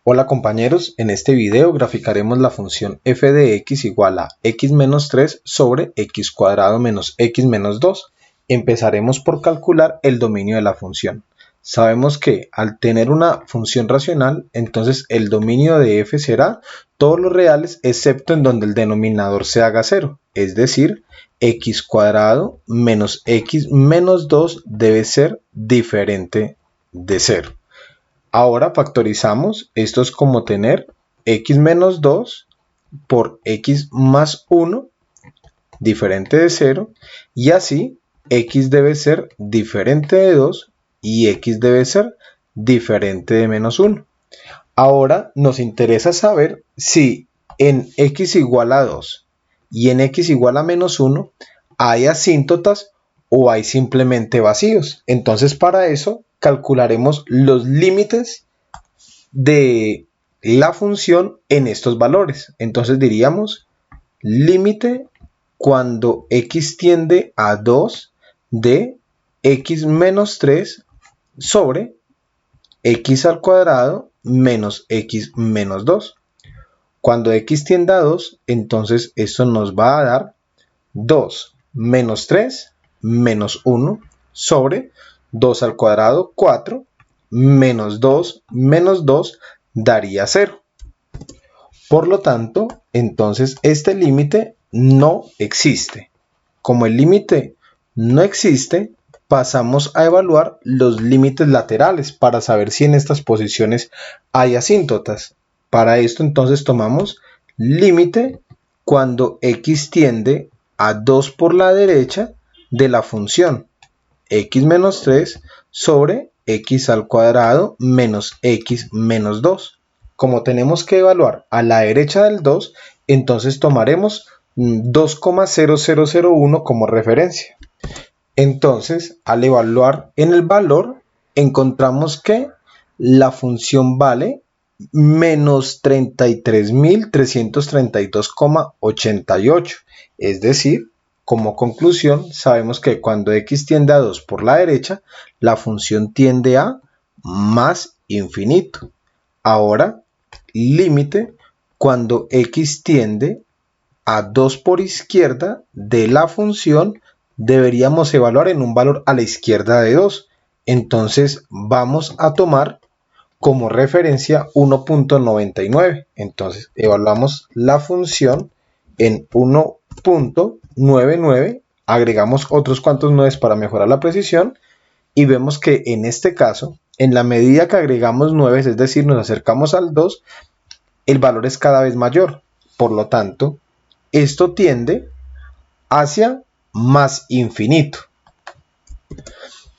Hola compañeros, en este video graficaremos la función f de x igual a x menos 3 sobre x cuadrado menos x menos 2. Empezaremos por calcular el dominio de la función. Sabemos que al tener una función racional, entonces el dominio de f será todos los reales excepto en donde el denominador se haga 0, es decir, x cuadrado menos x menos 2 debe ser diferente de 0. Ahora factorizamos, esto es como tener x menos 2 por x más 1 diferente de 0 y así x debe ser diferente de 2 y x debe ser diferente de menos 1. Ahora nos interesa saber si en x igual a 2 y en x igual a menos 1 hay asíntotas o hay simplemente vacíos. Entonces para eso calcularemos los límites de la función en estos valores. Entonces diríamos límite cuando x tiende a 2 de x menos 3 sobre x al cuadrado menos x menos 2. Cuando x tiende a 2, entonces esto nos va a dar 2 menos 3 menos 1 sobre 2 al cuadrado 4 menos 2 menos 2 daría 0. Por lo tanto, entonces este límite no existe. Como el límite no existe, pasamos a evaluar los límites laterales para saber si en estas posiciones hay asíntotas. Para esto entonces tomamos límite cuando x tiende a 2 por la derecha de la función x menos 3 sobre x al cuadrado menos x menos 2. Como tenemos que evaluar a la derecha del 2, entonces tomaremos 2,0001 como referencia. Entonces, al evaluar en el valor, encontramos que la función vale menos 33.332,88. Es decir, como conclusión, sabemos que cuando x tiende a 2 por la derecha, la función tiende a más infinito. Ahora, límite cuando x tiende a 2 por izquierda de la función, deberíamos evaluar en un valor a la izquierda de 2. Entonces vamos a tomar como referencia 1.99. Entonces evaluamos la función en 1.99, agregamos otros cuantos 9 para mejorar la precisión y vemos que en este caso, en la medida que agregamos 9, es decir, nos acercamos al 2, el valor es cada vez mayor. Por lo tanto, esto tiende hacia más infinito.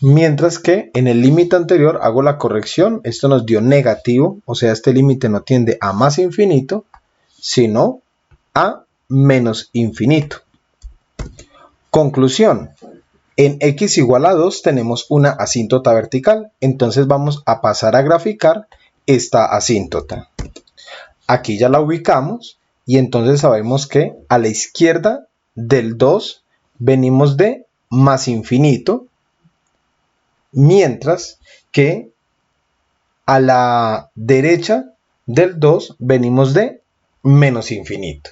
Mientras que en el límite anterior hago la corrección, esto nos dio negativo, o sea, este límite no tiende a más infinito, sino a menos infinito. Conclusión, en x igual a 2 tenemos una asíntota vertical, entonces vamos a pasar a graficar esta asíntota. Aquí ya la ubicamos y entonces sabemos que a la izquierda del 2 venimos de más infinito, mientras que a la derecha del 2 venimos de menos infinito.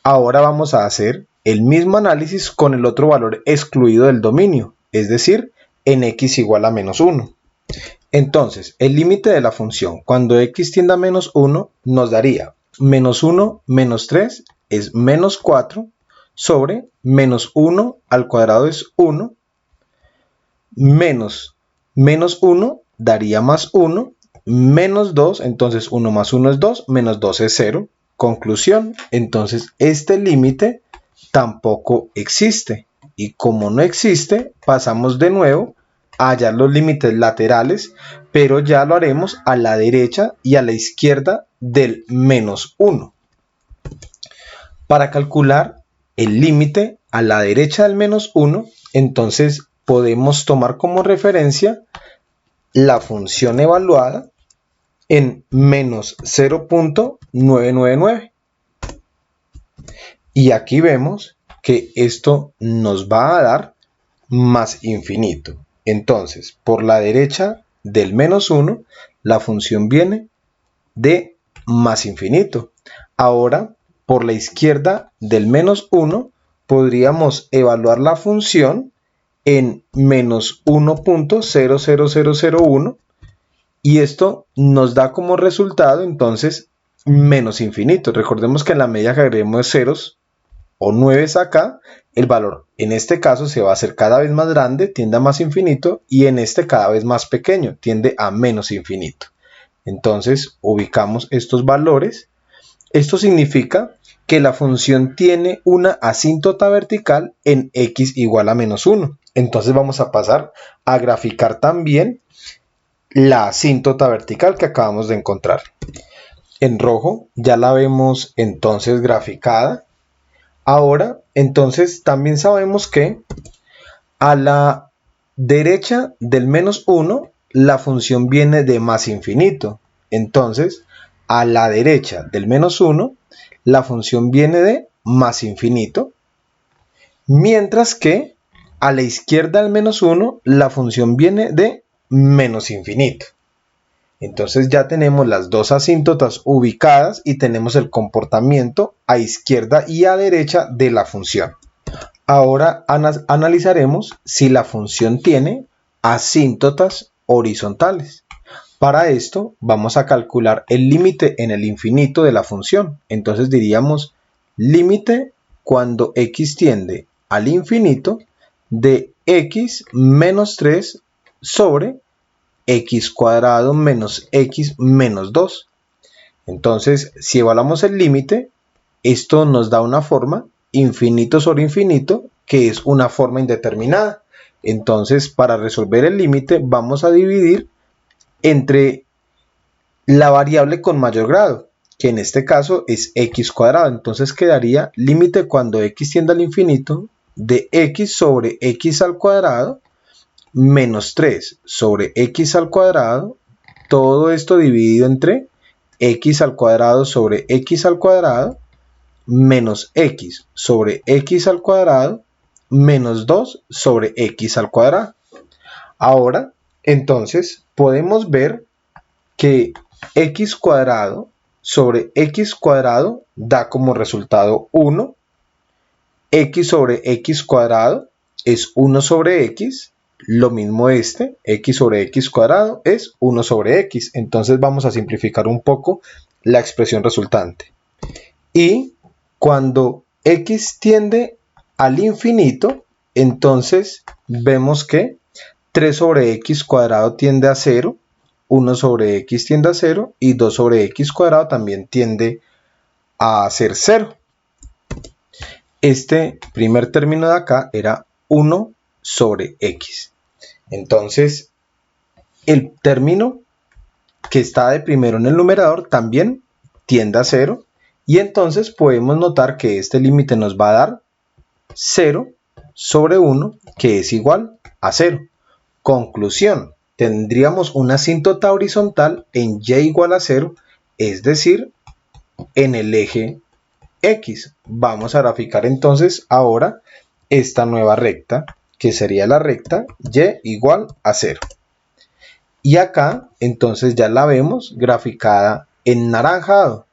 Ahora vamos a hacer el mismo análisis con el otro valor excluido del dominio, es decir, en x igual a menos 1. Entonces, el límite de la función cuando x tiende a menos 1 nos daría menos 1 menos 3 es menos 4 sobre menos 1 al cuadrado es 1 menos 1 daría más 1, menos 2, entonces 1 más 1 es 2, menos 2 es 0. Conclusión, entonces este límite tampoco existe. Y como no existe, pasamos de nuevo a hallar los límites laterales, pero ya lo haremos a la derecha y a la izquierda del menos 1. Para calcular el límite a la derecha del menos 1, entonces podemos tomar como referencia la función evaluada en menos 0.999. Y aquí vemos que esto nos va a dar más infinito. Entonces, por la derecha del menos 1, la función viene de más infinito. Ahora, por la izquierda del menos 1, podríamos evaluar la función en menos 1.00001 y esto nos da como resultado entonces menos infinito. Recordemos que en la medida que agreguemos ceros o 9 acá, el valor en este caso se va a hacer cada vez más grande, tiende a más infinito, y en este cada vez más pequeño, tiende a menos infinito. Entonces ubicamos estos valores. Esto significa que la función tiene una asíntota vertical en x igual a menos 1. Entonces vamos a pasar a graficar también la asíntota vertical que acabamos de encontrar. En rojo ya la vemos entonces graficada. Ahora, entonces también sabemos que a la derecha del menos 1 la función viene de más infinito. Entonces, a la derecha del menos 1 la función viene de más infinito. Mientras que a la izquierda del menos 1 la función viene de menos infinito. Entonces ya tenemos las dos asíntotas ubicadas y tenemos el comportamiento a izquierda y a derecha de la función. Ahora analizaremos si la función tiene asíntotas horizontales. Para esto vamos a calcular el límite en el infinito de la función. Entonces diríamos límite cuando x tiende al infinito de x menos 3 sobre x cuadrado menos x menos 2. Entonces, si evaluamos el límite, esto nos da una forma infinito sobre infinito, que es una forma indeterminada. Entonces, para resolver el límite, vamos a dividir entre la variable con mayor grado, que en este caso es x cuadrado. Entonces quedaría límite cuando x tiende al infinito de x sobre x al cuadrado menos 3 sobre x al cuadrado, todo esto dividido entre x al cuadrado sobre x al cuadrado menos x sobre x al cuadrado menos 2 sobre x al cuadrado. Ahora, entonces, podemos ver que x cuadrado sobre x cuadrado da como resultado 1, x sobre x cuadrado es 1 sobre x, lo mismo x sobre x cuadrado es 1 sobre x. Entonces vamos a simplificar un poco la expresión resultante. Y cuando x tiende al infinito, entonces vemos que 3 sobre x cuadrado tiende a 0, 1 sobre x tiende a 0 y 2 sobre x cuadrado también tiende a ser 0. Este primer término de acá era 1 sobre x. Entonces, el término que está de primero en el numerador también tiende a 0. Y entonces podemos notar que este límite nos va a dar 0 sobre 1, que es igual a 0. Conclusión, tendríamos una asíntota horizontal en y igual a 0, es decir, en el eje X. Vamos a graficar entonces ahora esta nueva recta, que sería la recta y igual a 0. Y acá entonces ya la vemos graficada en naranjado.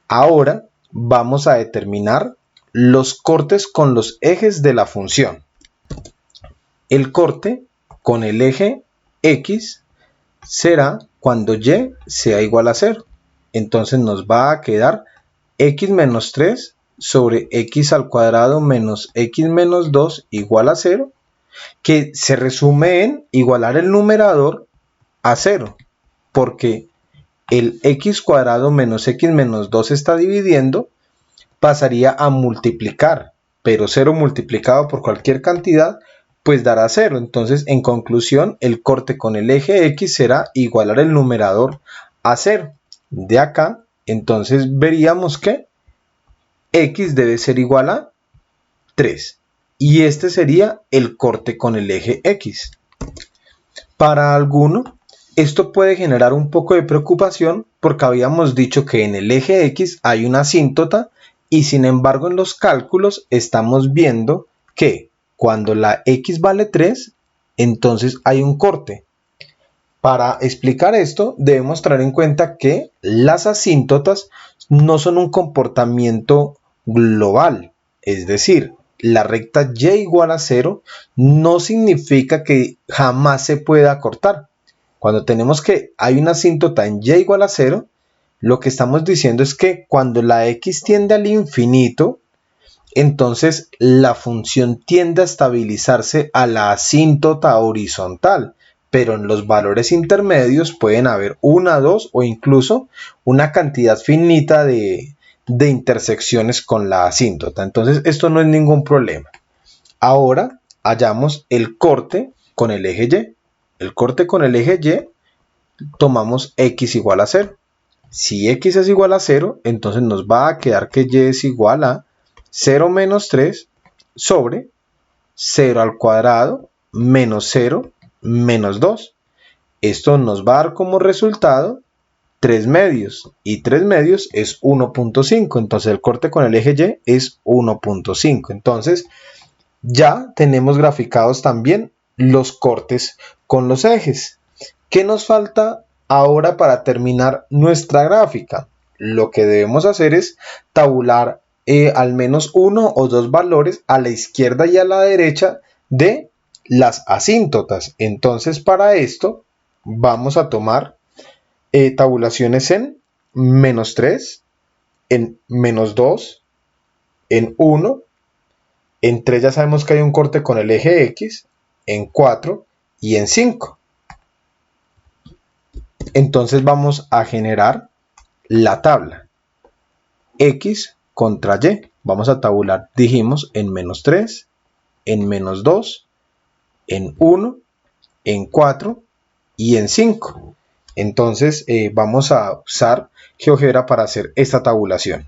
Ahora vamos a determinar los cortes con los ejes de la función. El corte con el eje X será cuando y sea igual a 0. Entonces nos va a quedar x menos 3 sobre x al cuadrado menos x menos 2 igual a 0, que se resume en igualar el numerador a 0, porque el x cuadrado menos x menos 2 está dividiendo, pasaría a multiplicar, pero 0 multiplicado por cualquier cantidad pues dará 0. Entonces, en conclusión, el corte con el eje X será igualar el numerador a 0. De acá, entonces veríamos que X debe ser igual a 3. Y este sería el corte con el eje X. Para alguno, esto puede generar un poco de preocupación porque habíamos dicho que en el eje X hay una asíntota y sin embargo en los cálculos estamos viendo que cuando la X vale 3, entonces hay un corte. Para explicar esto, debemos tener en cuenta que las asíntotas no son un comportamiento global, es decir, la recta y igual a 0 no significa que jamás se pueda cortar. Cuando tenemos que hay una asíntota en y igual a 0, lo que estamos diciendo es que cuando la x tiende al infinito, entonces la función tiende a estabilizarse a la asíntota horizontal, pero en los valores intermedios pueden haber una, dos o incluso una cantidad finita de intersecciones con la asíntota. Entonces esto no es ningún problema. Ahora hallamos el corte con el eje Y. El corte con el eje Y, tomamos x igual a 0. Si x es igual a 0, entonces nos va a quedar que y es igual a 0 menos 3 sobre 0 al cuadrado menos 0 menos 2. Esto nos va a dar como resultado 3 medios, y 3 medios es 1.5. Entonces el corte con el eje Y es 1.5. Entonces ya tenemos graficados también los cortes con los ejes. ¿Qué nos falta ahora para terminar nuestra gráfica? Lo que debemos hacer es tabular al menos uno o dos valores a la izquierda y a la derecha de las asíntotas. Entonces para esto vamos a tomar tabulaciones en menos 3, en menos 2, en 1, en 3 ya sabemos que hay un corte con el eje X, en 4 y en 5. Entonces vamos a generar la tabla X contra Y. Vamos a tabular, dijimos, en menos 3, en menos 2, en 1, en 4 y en 5. Entonces vamos a usar GeoGebra para hacer esta tabulación.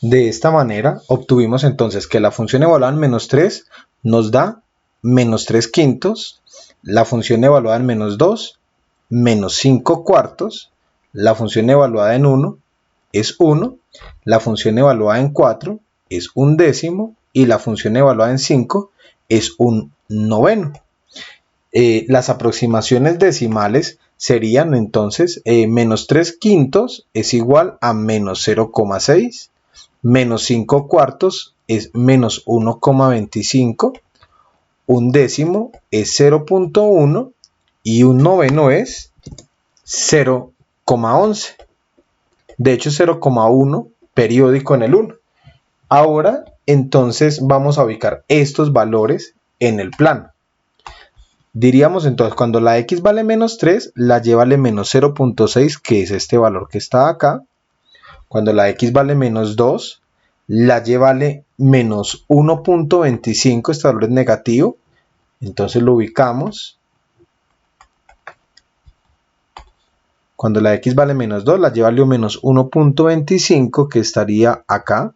De esta manera obtuvimos entonces que la función evaluada en menos 3 nos da menos 3 quintos, la función evaluada en menos 2 menos 5 cuartos, la función evaluada en 1 es 1, la función evaluada en 4 es un décimo y la función evaluada en 5 es un noveno. Las aproximaciones decimales serían entonces menos 3 quintos es igual a menos 0,6, menos 5 cuartos es menos 1,25, un décimo es 0,1 y un noveno es 0,11. De hecho, 0,1 periódico en el 1. Ahora, entonces, vamos a ubicar estos valores en el plano. Diríamos entonces, cuando la x vale menos 3, la y vale menos 0,6, que es este valor que está acá. Cuando la x vale menos 2, la y vale menos 1,25, este valor es negativo. Entonces lo ubicamos. Cuando la x vale menos 2, la y vale menos 1,25, que estaría acá.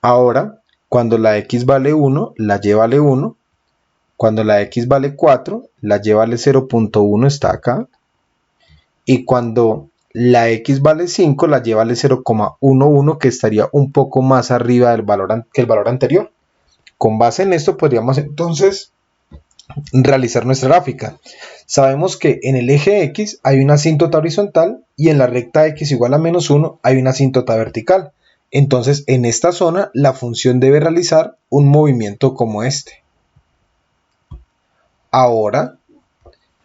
Ahora, cuando la x vale 1, la y vale 1. Cuando la x vale 4, la y vale 0,1, está acá. Y cuando la x vale 5, la y vale 0,11, que estaría un poco más arriba del valor que el valor anterior. Con base en esto podríamos entonces realizar nuestra gráfica. Sabemos que en el eje X hay una asíntota horizontal y en la recta X igual a menos 1 hay una asíntota vertical. Entonces en esta zona la función debe realizar un movimiento como este. Ahora,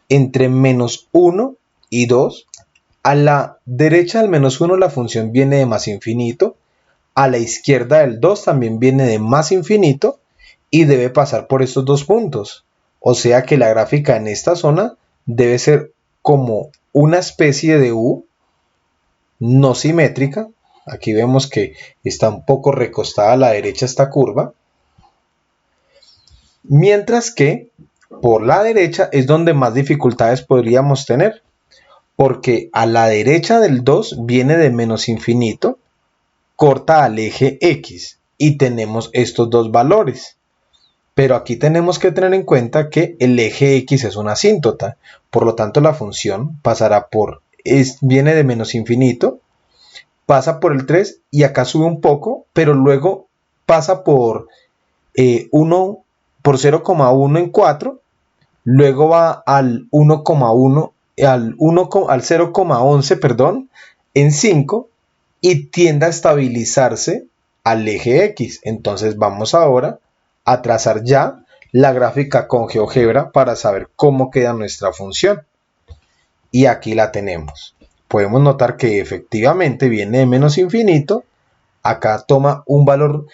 entre menos 1 y 2, a la derecha del menos 1 la función viene de más infinito, a la izquierda del 2 también viene de más infinito y debe pasar por estos dos puntos. O sea que la gráfica en esta zona debe ser como una especie de U no simétrica. Aquí vemos que está un poco recostada a la derecha esta curva. Mientras que por la derecha es donde más dificultades podríamos tener. Porque a la derecha del 2 viene de menos infinito, corta al eje X y tenemos estos dos valores. Pero aquí tenemos que tener en cuenta que el eje X es una asíntota, por lo tanto la función pasará por, viene de menos infinito, pasa por el 3 y acá sube un poco, pero luego pasa por 0,1 en 4, luego va al 1,1, al 0,11, perdón, en 5 y tiende a estabilizarse al eje X. Entonces vamos ahora a trazar ya la gráfica con GeoGebra para saber cómo queda nuestra función. Y aquí la tenemos. Podemos notar que efectivamente viene de menos infinito, acá toma un valor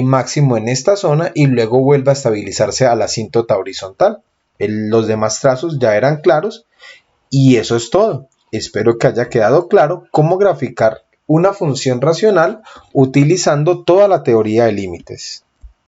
máximo en esta zona y luego vuelve a estabilizarse a la asíntota horizontal. Los demás trazos ya eran claros y eso es todo. Espero que haya quedado claro cómo graficar una función racional utilizando toda la teoría de límites.